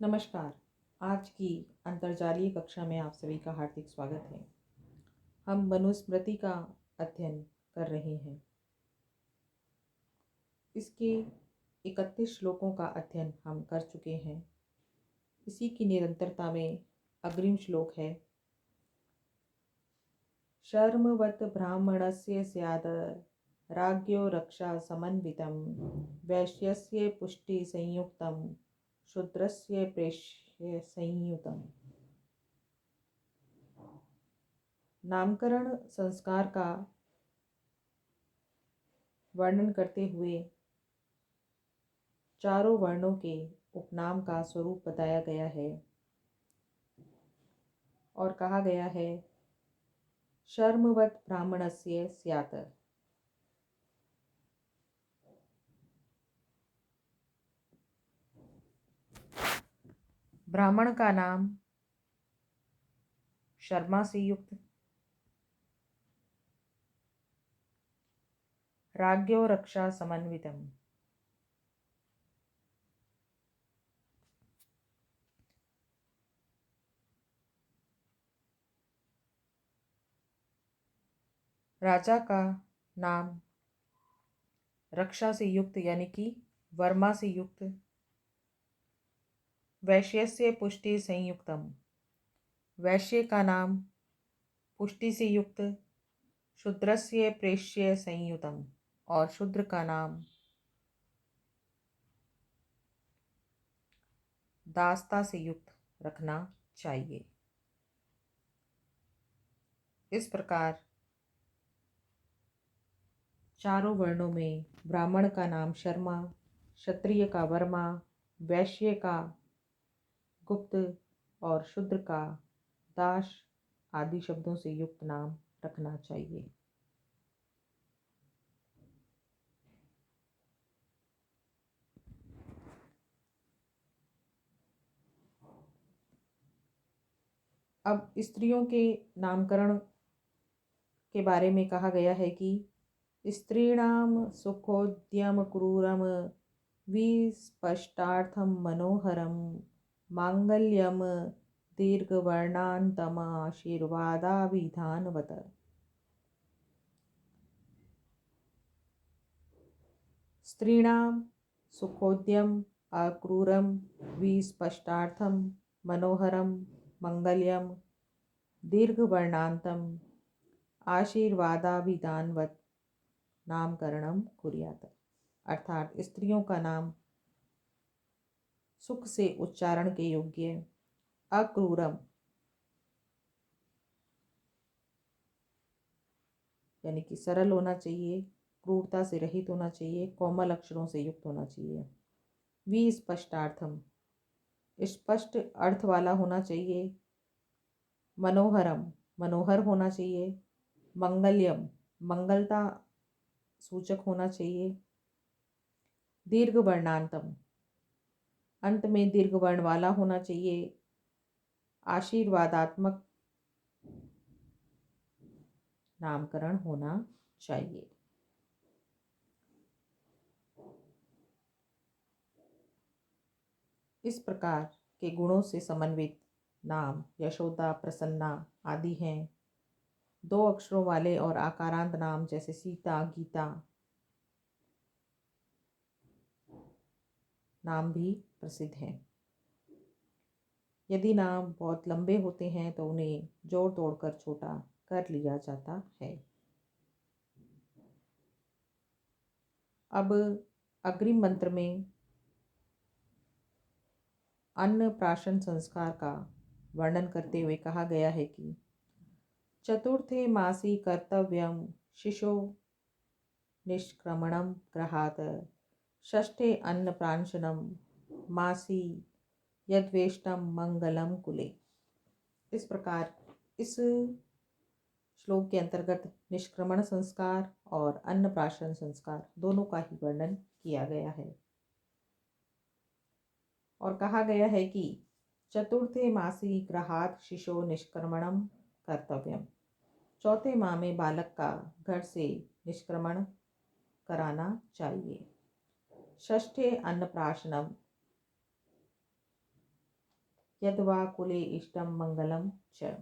नमस्कार। आज की अंतर्जालीय कक्षा में आप सभी का हार्दिक स्वागत है। हम मनुस्मृति का अध्ययन कर रहे हैं। इसके 31 श्लोकों का अध्ययन हम कर चुके हैं। इसी की निरंतरता में अग्रिम श्लोक है, शर्मवत् ब्राह्मणस्य स्यात् राज्ञो रक्षा समन्वितं वैश्यस्य पुष्टि संयुक्तं शूद्रस्य प्रेष्य संयुतम्। नामकरण संस्कार का वर्णन करते हुए चारों वर्णों के उपनाम का स्वरूप बताया गया है और कहा गया है, शर्मवत् ब्राह्मणस्य स्यात्। ब्राह्मण का नाम शर्मा से युक्त, राज्ञो रक्षा समन्वितम, राजा का नाम रक्षा से युक्त यानी कि वर्मा से युक्त, वैश्यस्य पुष्टि संयुक्तम, वैश्य का नाम पुष्टि से युक्त, शूद्रस्य प्रेष्य संयुतम और शूद्र का नाम दास्ता से युक्त रखना चाहिए। इस प्रकार चारों वर्णों में ब्राह्मण का नाम शर्मा, क्षत्रिय का वर्मा, वैश्य का गुप्त और शूद्र का दास आदि शब्दों से युक्त नाम रखना चाहिए। अब स्त्रियों के नामकरण के बारे में कहा गया है कि स्त्रीणाम सुखोद्यम क्रूरम विस्पष्टार्थम मनोहरम मांगल्यम दीर्घवर्णान्तम आशीर्वादाभिधानवत्। स्त्रीणां सुखोद्यम अक्रूरम विस्पष्टार्थम मनोहरम मंगल्यम दीर्घवर्णान्तम आशीर्वादाभिधानवत् नामकरणम कुर्यात्। अर्थात स्त्रियों का नाम सुख से उच्चारण के योग्य, अक्रूरम यानी कि सरल होना चाहिए, क्रूरता से रहित होना चाहिए, कोमल अक्षरों से युक्त होना चाहिए। विस्पष्टार्थम स्पष्ट अर्थ वाला होना चाहिए, मनोहरम मनोहर होना चाहिए, मंगल्यम मंगलता सूचक होना चाहिए, दीर्घ वर्णांतम अंत में दीर्घ वर्ण वाला होना चाहिए, आशीर्वादात्मक नामकरण होना चाहिए। इस प्रकार के गुणों से समन्वित नाम यशोदा, प्रसन्ना आदि हैं। 2 अक्षरों वाले और आकारांत नाम जैसे सीता, गीता नाम भी प्रसिद्ध हैं। यदि नाम बहुत लंबे होते हैं तो उन्हें जोड़ तोड़कर छोटा कर लिया जाता है। अब अग्रिम मंत्र में अन्नप्राशन संस्कार का वर्णन करते हुए कहा गया है कि चतुर्थे मासी कर्तव्यम शिशो निष्क्रमणम गृहात् षष्ठे अन्नप्राशनम मासी यद्वेष्टम मंगलम कुले। इस प्रकार इस श्लोक के अंतर्गत निष्क्रमण संस्कार और अन्नप्राशन संस्कार दोनों का ही वर्णन किया गया है और कहा गया है कि चतुर्थे मासी गृहात् शिशो निष्क्रमणम कर्तव्यम, चौथे माह में बालक का घर से निष्क्रमण कराना चाहिए। षष्ठे अन्नप्राशनम यद्वा कुले इष्टम मंगलम च।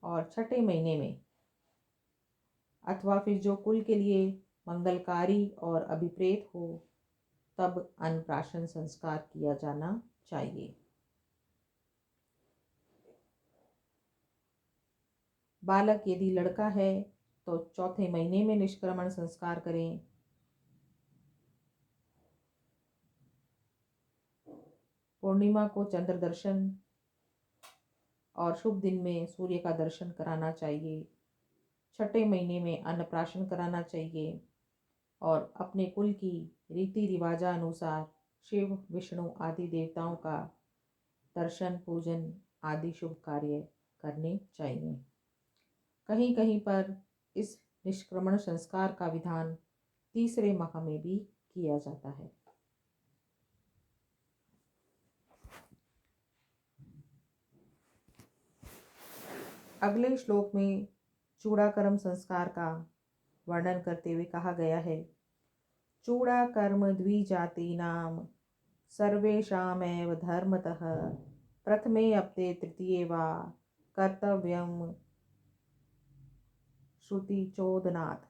और छठे महीने में अथवा फिर जो कुल के लिए मंगलकारी और अभिप्रेत हो तब अन्नप्राशन संस्कार किया जाना चाहिए। बालक यदि लड़का है तो चौथे महीने में निष्क्रमण संस्कार करें। पूर्णिमा को चंद्र दर्शन और शुभ दिन में सूर्य का दर्शन कराना चाहिए। छठे महीने में अन्नप्राशन कराना चाहिए और अपने कुल की रीति रिवाजानुसार शिव विष्णु आदि देवताओं का दर्शन पूजन आदि शुभ कार्य करने चाहिए। कहीं कहीं पर इस निष्क्रमण संस्कार का विधान तीसरे माह में भी किया जाता है। अगले श्लोक में चूड़ाकर्म संस्कार का वर्णन करते हुए कहा गया है, चूड़ाकर्म द्विजातीनां सर्वेषामेव धर्मतः प्रथमे अप्ते तृतीये वा कर्तव्यं श्रुतिचोदनात्।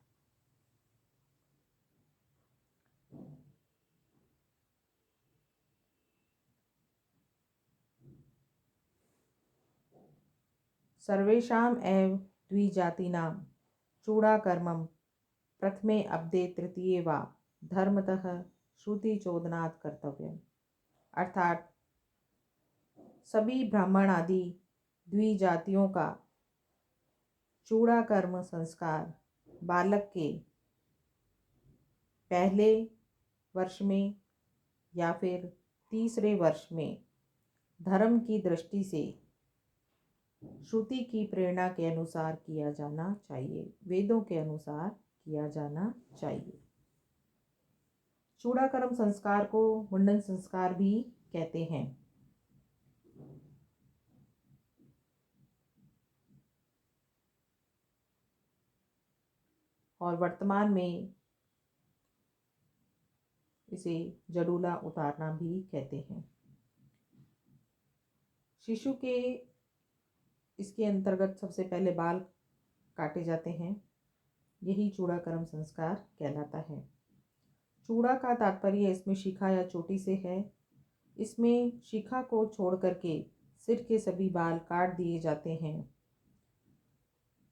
सर्वेषाम् एव द्विजातीनां चूड़ाकर्मं प्रथमे अब्दे तृतीये वा धर्मतः श्रुतिचोदनात् कर्तव्यम्। अर्थात सभी ब्राह्मण आदि द्विजातियों का चूड़ाकर्म संस्कार बालक के पहले वर्ष में या फिर तीसरे वर्ष में धर्म की दृष्टि से श्रुति की प्रेरणा के अनुसार किया जाना चाहिए, वेदों के अनुसार किया जाना चाहिए। चूड़ाकर्म संस्कार को मुंडन संस्कार भी कहते हैं। और वर्तमान में इसे जडूला उतारना भी कहते हैं। शिशु के इसके अंतर्गत सबसे पहले बाल काटे जाते हैं, यही चूड़ाकर्म संस्कार कहलाता है। चूड़ा का तात्पर्य इसमें शिखा या चोटी से है। इसमें शिखा को छोड़ करके सिर के सभी बाल काट दिए जाते हैं।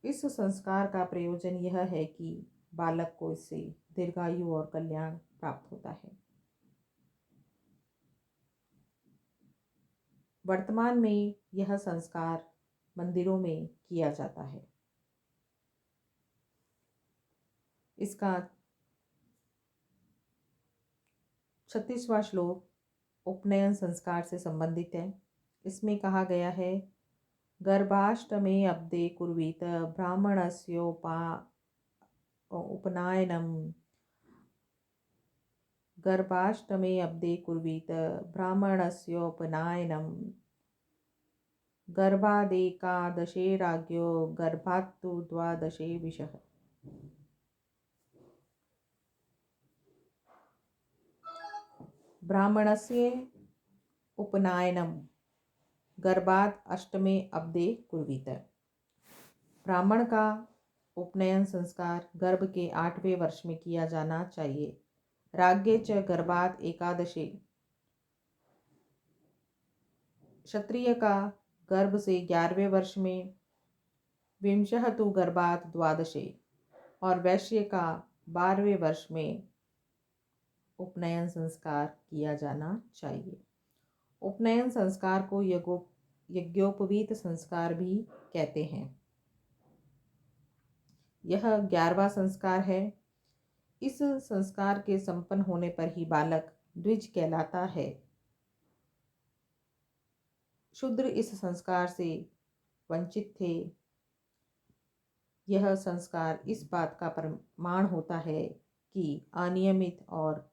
इस संस्कार का प्रयोजन यह है कि बालक को इससे दीर्घायु और कल्याण प्राप्त होता है। वर्तमान में यह संस्कार मंदिरों में किया जाता है। इसका 36वां श्लोक उपनयन संस्कार से संबंधित है। इसमें कहा गया है, गर्भाष्टमे अब्दे कुर्वीत उपनायनम। गर्भाष्टमे अब्दे कुर्वीत ब्राह्मणस्योपनायनम। गर्भादेकादशे राज्ञो गर्भात्तु द्वादशे विषः। ब्राह्मणस्य उपनायनम गर्भात् अष्टमे अब्दे कुर्वीत। ब्राह्मण का उपनयन संस्कार गर्भ के 8वें वर्ष में किया जाना चाहिए। राज्ञे च गर्भात् एकादशे। क्षत्रिय का गर्भ से 11वें वर्ष में। विंशः तु गर्भात् द्वादशे। और वैश्य का 12वें वर्ष में उपनयन संस्कार किया जाना चाहिए। उपनयन संस्कार को यज्ञोपवीत संस्कार भी कहते हैं। यह 11वां संस्कार है। इस संस्कार के संपन्न होने पर ही बालक द्विज कहलाता है। शूद्र इस संस्कार से वंचित थे। यह संस्कार इस बात का प्रमाण होता है कि अनियमित और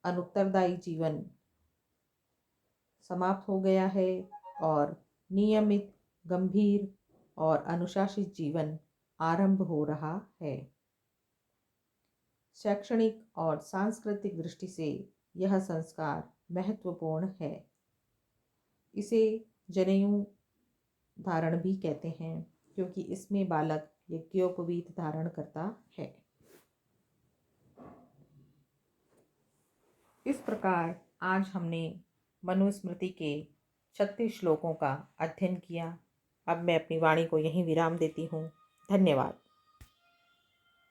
अनुत्तरदायी जीवन समाप्त हो गया है और नियमित, गंभीर और अनुशासित जीवन आरंभ हो रहा है। शैक्षणिक और सांस्कृतिक दृष्टि से यह संस्कार महत्वपूर्ण है। इसे जनेऊ धारण भी कहते हैं, क्योंकि इसमें बालक यज्ञोपवीत धारण करता है। इस प्रकार आज हमने मनुस्मृति के 36 श्लोकों का अध्ययन किया। अब मैं अपनी वाणी को यहीं विराम देती हूँ। धन्यवाद।